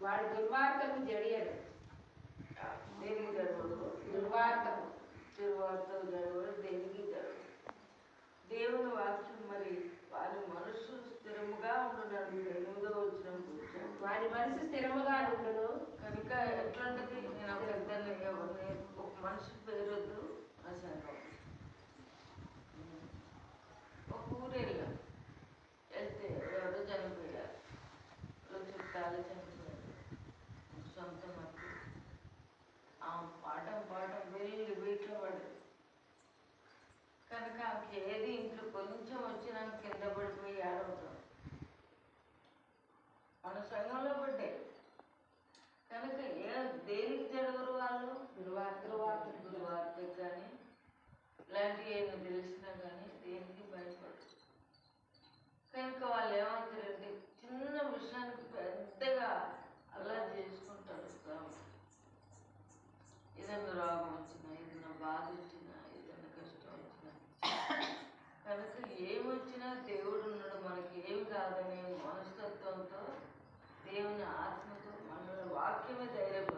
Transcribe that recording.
వాడి దుర్వార్తకు జడియడు. దేనికి జరగదు? దుర్వార్తకు దుర్వార్తకు జరగదు, దేనికి జరగదు. దేవుని వాక్యం మరి వారి మనస్సు స్థిరముగా ఉండడానికి 8వ వచనం చూశాను. వాడి మనసు స్థిరముగా ఉండును. కనుక ఎట్లాంటిది, నేను ఒక ఇద్దరిని ఎవరిని ఒక మనిషి పేరొద్దు రాశాను. ఒక ఊరు వెళ్ళాం. వెళ్తే ఎవరో చనిపోయారు, చుట్టాలు చనిపోయారు, సొంత మట్టి. ఆ పాఠం వెళ్ళి వీటిలో పడదు. కనుక ఆమెకి ఏది ఇంట్లో కొంచెం వచ్చినా కింద పడిపోయి ఆడవుతాం. మన సంఘంలో పడ్డాయి. కనుక దేనికి జరగరు వాళ్ళు? దుర్వార్త కానీ ఇలాంటివి ఏమి తెలిసినా కానీ దేనికి భయపడరు. కనుక వాళ్ళు ఏమవుతారంటే చిన్న విషయానికి పెద్దగా అలా చేసుకుంటారు. ఏదన్నా రోగం వచ్చినా, ఏదైనా బాధ వచ్చినా, ఏదైనా కష్టం వచ్చినా, కనుక ఏమొచ్చినా దేవుడు ఉన్నాడు, మనకి ఏమి కాదనే మనస్తత్వంతో దేవుని ఆత్మతో మన వాక్యమే ధైర్యం